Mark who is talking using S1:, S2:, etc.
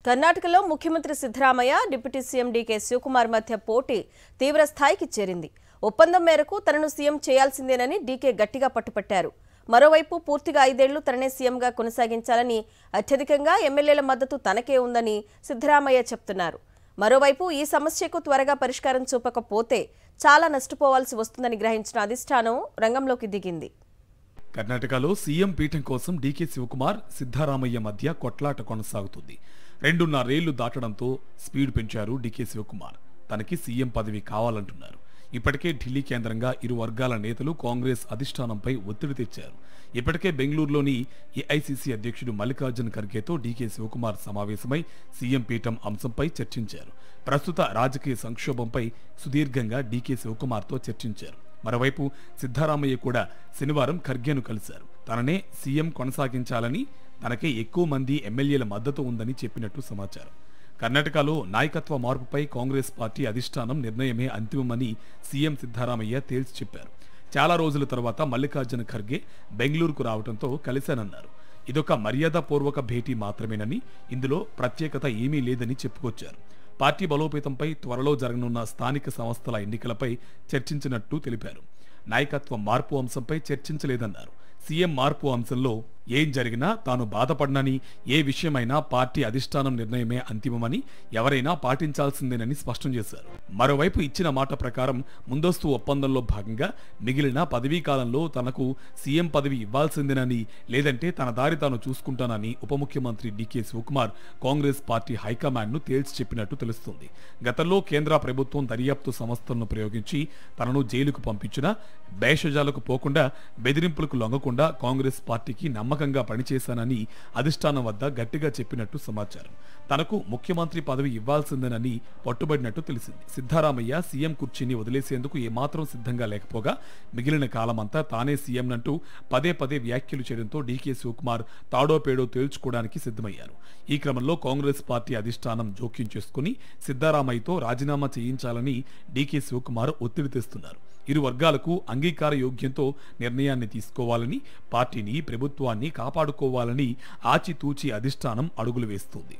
S1: కర్ణాటకలో ముఖ్యమంత్రి Siddaramaiah deputy CM DK Shivakumar మధ్య పోటీ తీవ్ర స్థాయికి చేరింది. ఒప్పందం మేరకు తనను సీఎం చేయాల్సిందేనని డీకే గట్టిగా పట్టుపట్టారు. మరోవైపు పూర్తిగా 5 ఏళ్లు తననే సీఎంగా కొనసాగించాలని, అత్యధికంగా ఎమ్మెల్యేల మద్దతు తనకే ఉందని సిద్ధరామయ్య చెప్తున్నారు. మరోవైపు ఈ సమస్యకు త్వరగా పరిష్కారం చూపకపోతే చాలా నష్టపోవాల్సి వస్తుందని గ్రహించిన అధిష్టానం రంగంలోకి దిగింది.
S2: కర్ణాటకలో సీఎం పీఠం కోసం డీకే శివకుమార్, సిద్ధరామయ్య మధ్య కొట్లాట కొనసాగుతుంది. 2.5 ఏళ్లు దాటడంతో స్పీడ్ పెంచారు డీకే శివకుమార్. తనకి సీఎం పదవి కావాలంటున్నారు. ఇప్పటికే ఢిల్లీ కేంద్రంగా ఇరు వర్గాల నేతలు కాంగ్రెస్ అధిష్టానంపై ఒత్తిడి తెచ్చారు. ఇప్పటికే బెంగళూరులోని ఏఐసీసీ అధ్యక్షుడు మల్లికార్జున ఖర్గేతో డీకే శివకుమార్ సమావేశమై సీఎం పీఠం అంశంపై చర్చించారు. ప్రస్తుత రాజకీయ సంక్షోభంపై సుదీర్ఘంగా డీకే శివకుమార్తో చర్చించారు. మరోవైపు సిద్ధరామయ్య కూడా శనివారం ఖర్గేను కలిశారు. తననే సీఎం కొనసాగించాలని, తనకే ఎక్కువ మంది ఎమ్మెల్యేల మద్దతు ఉందని చెప్పినట్టు సమాచారం. కర్ణాటకలో నాయకత్వ మార్పుపై కాంగ్రెస్ పార్టీ అధిష్టానం నిర్ణయమే అంతిమమని సీఎం సిద్ధరామయ్య తేల్చి చెప్పారు. చాలా రోజుల తర్వాత మల్లికార్జున ఖర్గే బెంగళూరుకు రావడంతో కలిశానన్నారు. ఇదొక మర్యాదపూర్వక భేటీ మాత్రమేనని, ఇందులో ప్రత్యేకత ఏమీ లేదని చెప్పుకొచ్చారు. పార్టీ బలోపేతంపై త్వరలో జరగనున్న స్థానిక సంస్థల ఎన్నికలపై చర్చించినట్టు తెలిపారు. నాయకత్వ మార్పు అంశంపై చర్చించలేదన్నారు. సీఎం మార్పు అంశంలో ఏం జరిగినా తాను బాధపడనని, ఏ విషయమైనా పార్టీ అధిష్టానం నిర్ణయమే అంతిమమని, ఎవరైనా పాటించాల్సిందేనని స్పష్టం చేశారు. మరోవైపు ఇచ్చిన మాట ప్రకారం ముందస్తు ఒప్పందంలో భాగంగా మిగిలిన పదవీ కాలంలో తనకు సీఎం పదవి ఇవ్వాల్సిందేనని, లేదంటే తన దారి తాను చూసుకుంటానని ఉప ముఖ్యమంత్రి డీకే శివకుమార్ కాంగ్రెస్ పార్టీ హైకమాండ్ను తేల్చి చెప్పినట్టు తెలుస్తుంది. గతంలో కేంద్ర ప్రభుత్వం దర్యాప్తు సంస్థలను ప్రయోగించి తనను జైలుకు పంపించినా భేషజాలకు పోకుండా, బెదిరింపులకు లొంగకుండా కాంగ్రెస్ పార్టీకి నమ్మకంగా పనిచేశానని అధిష్టానం వద్ద గట్టిగా చెప్పినట్టు సమాచారం. తనకు ముఖ్యమంత్రి పదవి ఇవ్వాల్సిందేనని పట్టుబడినట్టు తెలిసింది. సిద్ధరామయ్య సీఎం కుర్చీని వదిలేసేందుకు ఏమాత్రం సిద్ధంగా లేకపోగా మిగిలిన కాలమంతా తానే సీఎం అంటూ పదే పదే వ్యాఖ్యలు చేయడంతో డీకే శివకుమార్ తాడో పేడో తేల్చుకోవడానికి సిద్ధమయ్యారు. ఈ క్రమంలో కాంగ్రెస్ పార్టీ అధిష్టానం జోక్యం చేసుకుని సిద్ధరామయ్యతో రాజీనామా చేయించాలని డీకే శివకుమార్ ఒత్తిడి తెస్తున్నారు. ఇరు వర్గాలకు అంగీకార యోగ్యంతో నిర్ణయాన్ని తీసుకోవాలని, పార్టీని ప్రభుత్వాన్ని కాపాడుకోవాలని ఆచితూచి అధిష్టానం అడుగులు వేస్తుంది.